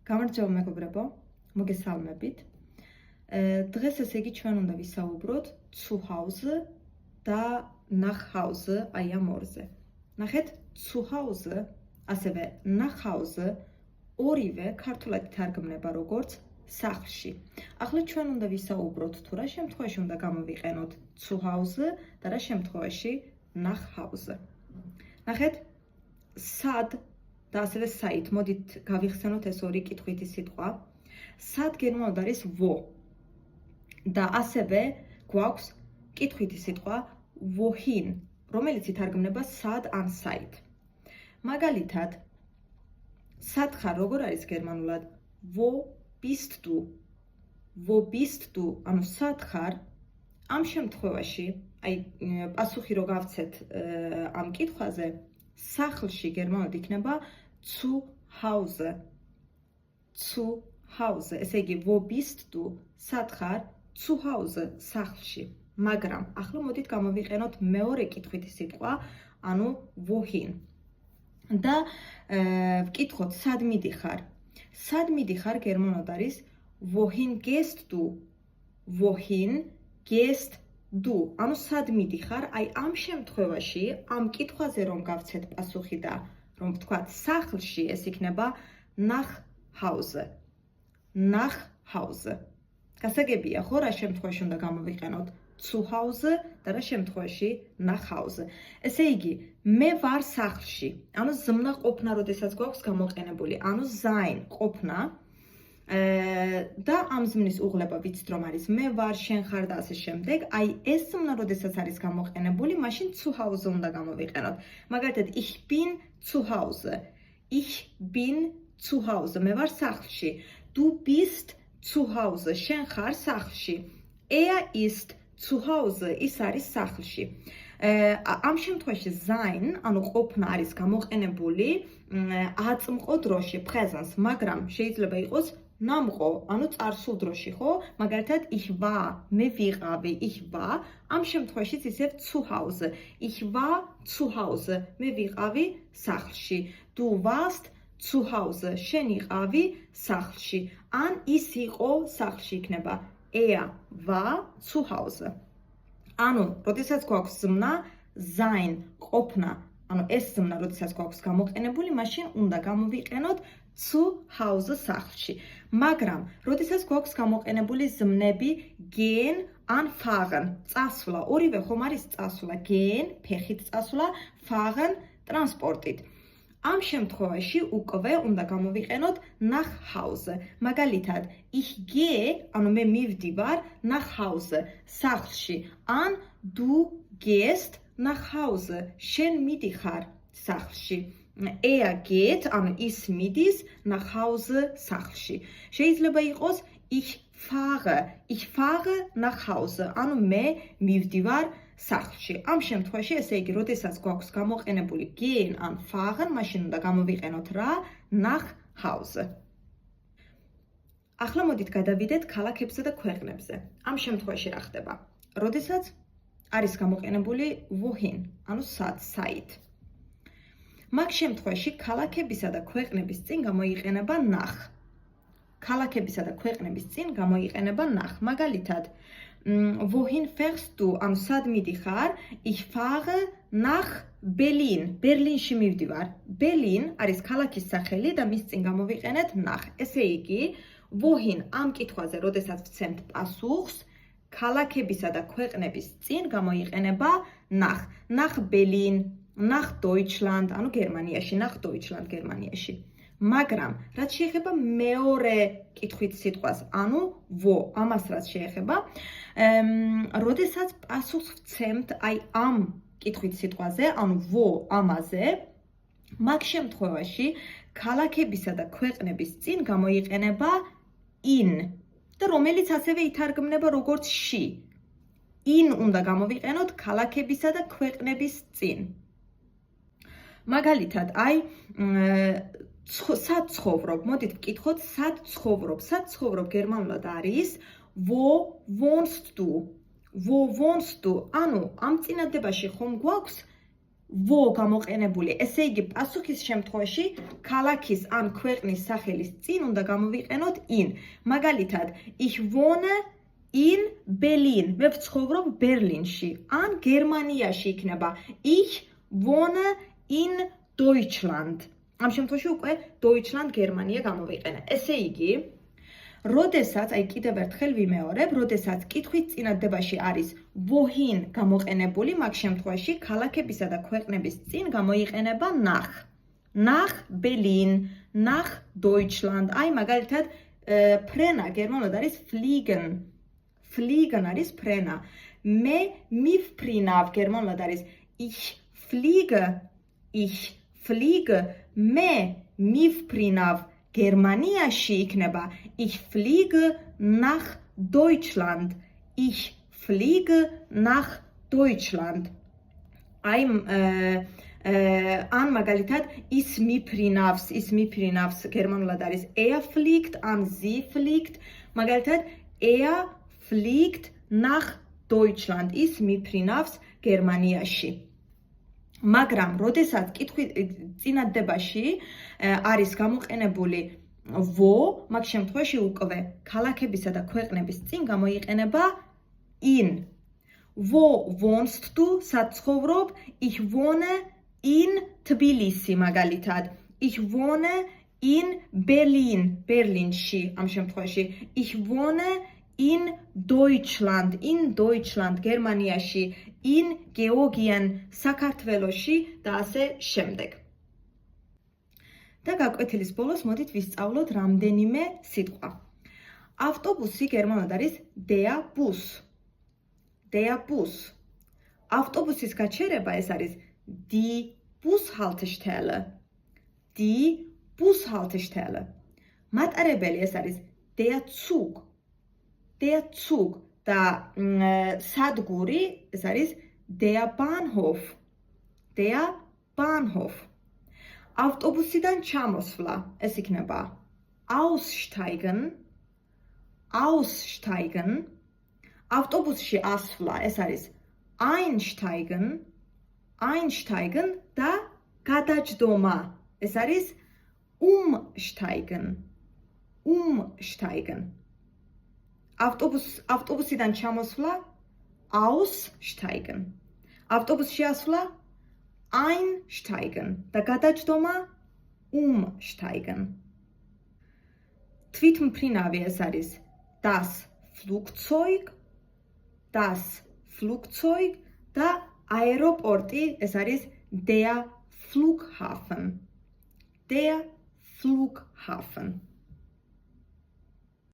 გამარჯობა მეგობრებო, მოგესალმებით. დღეს ესე იგი ჩვენ უნდა ვისაუბროთ zu Hause და nach Hause აი ამ ორზე. ნახეთ, zu Hause, ასევე nach Hause ორივე ქართულად ითარგმნება როგორც სახლში. ახლა ჩვენ უნდა ვისაუბროთ თუ რა შემთხვევაში უნდა გამოვიყენოთ zu Hause და რა შემთხვევაში nach Hause. ნახეთ, sad და ასევე საით, მოდით გავიხსენოთ ეს ორი კითხვითი სიტყვა. sad გერმანულად არის wo და ასევე გვაქვს კითხვითი სიტყვა wohin, რომელიც ითარგმნება sad ან საით. მაგალითად, sad ხარ როგორ არის გერმანულად? wo bist du? wo bist du? ანუ sad ხარ? ამ შემთხვევაში, აი პასუხი რო გავცეთ ამ კითხვაზე, სახლში გერმანულად იქნება zu Hause. zu Hause. ესე იგი, wo bist du? სად ხარ? zu Hause, სახლში. მაგრამ, ახლა მოდით გამოვიყენოთ მეორე კითხვითი სიტყვა, ანუ wohin. და ვკითხოთ, სად მიდიხარ? სად მიდიხარ გერმანულად არის wohin gehst du? wohin gehst du? ანუ სად მიდიხარ? აი ამ შემთხვევაში, ამ კითხვაზე რომ გავცეთ პასუხი და რომ ვთქვათ სახლში, ეს იქნება nach Hause. nach Hause. გასაგებია, ხო, რა შემთხვევაში უნდა გამოვიყენოთ zu Hause და რა შემთხვევაში nach Hause. ესე იგი, მე ვარ სახლში. ანუ ზმნა ყოფნა, როდესაც გვაქვს გამოყენებული, ანუ sein ყოფნა და ამ ზმნის უღლება ვიცით რომ არის მე ვარ, შენ ხარ და ასე შემდეგ. აი ეს ზმნა როდესაც არის გამოყენებული, მაშინ zu Hause უნდა გამოვიყენოთ. მაგალითად, ich bin zu Hause. ich bin zu Hause. მე ვარ სახლში. du bist zu Hause. შენ ხარ სახლში. er ist zu Hause. ის არის სახლში. ამ შემთხვევაში sein, ანუ ყოფნა არის გამოყენებული აწმყო დროში, presence, მაგრამ შეიძლება იყოს ნამყო, ანუ წარსულ დროში, ხო? მაგალითად, ich war, მე ვიყავი, ich war, ამ შემთხვევაშიც ისევ zu Hause. ich war zu Hause, მე ვიყავი სახლში. du warst zu Hause, შენ იყავი სახლში. ან ის იყო სახლში იქნება. er war zu Hause. ანუ, როდესაც გვაქვს ზმნა sein, ყოფნა, ანუ ეს ზმნა, როდესაც გვაქვს გამოყენებული, მაშინ უნდა გამოვიყენოთ zu Hause სახლში. მაგრამ, როდესაც გვაქვს გამოყენებული ზმნები gehen ან fahren, წასვლა, ორივე ხომ არის წასვლა, gehen, ფეხით წასვლა, fahren, ტრანსპორტით. ამ შემთხვევაში უკვე უნდა გამოვიყენოთ nach Hause. მაგალითად, ich gehe, ანუ მე მივდივარ nach Hause, სახლში, ან du gehst nach Hause, შენ მიდიხარ სახლში. er geht, ანუ ის მიდის nach Hause, სახლში. შეიძლება იყოს ich fahre nach Hause, ანუ მე მივდივარ სახლში. ამ შემთხვევაში, ესე იგი, როდესაც გვაქვს გამოყენებული gehen ან fahren, მაშინ უნდა გამოვიყენოთ რა? nach Hause. ახლა მოდით გადავიდეთ ქალაქებზე და ქვეყნებზე. ამ შემთხვევაში რა ხდება? როდესაც არის გამოყენებული wohin, ანუ სად, საით. მაგ შემთხვევაში ქალაქებისა და ქვეყნების წინ გამოიყენება nach. ქალაქებისა და ქვეყნების წინ გამოიყენება nach. მაგალითად, wohin fährst du? ანუ სად მიდიხარ? ich fahre nach Berlin. ბერლინში მივდივარ. Berlin არის ქალაქის სახელი და მის წინ გამოვიყენეთ nach. ესე იგი, wohin ამ კითხვაზე, როდესაც ვცემთ პასუხს, ქალაქებისა და ქვეყნების წინ გამოიყენება nach. nach Berlin, nach Deutschland, ანუ გერმანიაში, nach Deutschland გერმანიაში. მაგრამ, რაც შეეხება მეორე კითხვით სიტყვას, ანუ wo, ამას რაც შეეხება, როდესაც პასუხს ვცემთ აი ამ კითხვით სიტყვაზე, ანუ wo ამაზე, მაგ შემთხვევაში ქალაქებისა და ქვეყნების წინ გამოიყენება in და რომელიც ასევე ითარგმნება როგორც ში. in უნდა გამოვიყენოთ ქალაქებისა და ქვეყნების წინ. მაგალითად, აი სად ცხოვრობ? მოდით ვკითხოთ, სად ცხოვრობ? სად ცხოვრობ გერმანულად არის wo wohnst du? wo wohnst du? ანუ ამ წინადადებაში ხომ გვაქვს wo გამოყენებული, ესე იგი პასუხის შემთხვევაში ქალაქის ან ქვეყნის სახელის წინ უნდა გამოვიყენოთ in. მაგალითად, ich wohne in Berlin. მე ვცხოვრობ ბერლინში. ან გერმანიაში იქნება ich wohne in Deutschland. ამ შემთხვევაში უკვე Deutschland გერმანია გამოვიყენა. ესე იგი, როდესაც, აი კიდევ ერთხელ ვიმეორებ, როდესაც კითხვის წინადადებაში არის wohin გამოყენებული, მაგ შემთხვევაში ქალაქებისა და ქვეყნების წინ გამოიყენება nach. Nach Berlin, nach Deutschland. აი მაგალითად, ფრენა გერმანულად არის fliegen. Fliegen არის ფრენა. მე მივფრინავ გერმანულად არის ich fliege, მე მივფრინავ გერმანიაში იქნება ich fliege nach Deutschland. Ich fliege nach Deutschland. აი ან მაგალითად ის მიფრინავს გერმანულად არის er fliegt, ან sie fliegt. მაგალითად er fliegt nach Deutschland. ის მიფრინავს გერმანიაში. მაგრამ როდესაც კითხვის წინადადებაში არის გამოყენებული wo, მაგ შემთხვევაში უკვე ქალაქებისა და ქვეყნების წინ გამოიყენება in. Wo wohnst du? საცხოვრობ? Ich wohne in Tbilisi მაგალითად. Ich wohne in Berlin, ბერლინში ამ შემთხვევაში. Ich wohne in Deutschland, გერმანიაში, in Georgien, საქართველოში და ასე შემდეგ. და გაკვეთილის ბოლოს მოდით ვისწავლოთ რამდენიმე სიტყვა. ავტობუსი გერმანულად არის der Bus. Der Bus. ავტობუსის გაჩერება ეს არის die Bushaltestelle. Die Bushaltestelle. მატარებელი ეს არის der Zug. Der Zug და სადგური ეს არის der Bahnhof. Der Bahnhof. ავტობუსიდან ჩამოსვლა ეს იქნება aussteigen. ავტობუსში ასვლა ეს არის einsteigen და გადაჯდომა ეს არის umsteigen. ავტობუსიდან ჩამოსვლა aussteigen. ავტობუსში ასვლა einsteigen და გადაჯდომა umsteigen. თვითმფრინავი ეს არის das Flugzeug და აეროპორტი ეს არის der Flughafen.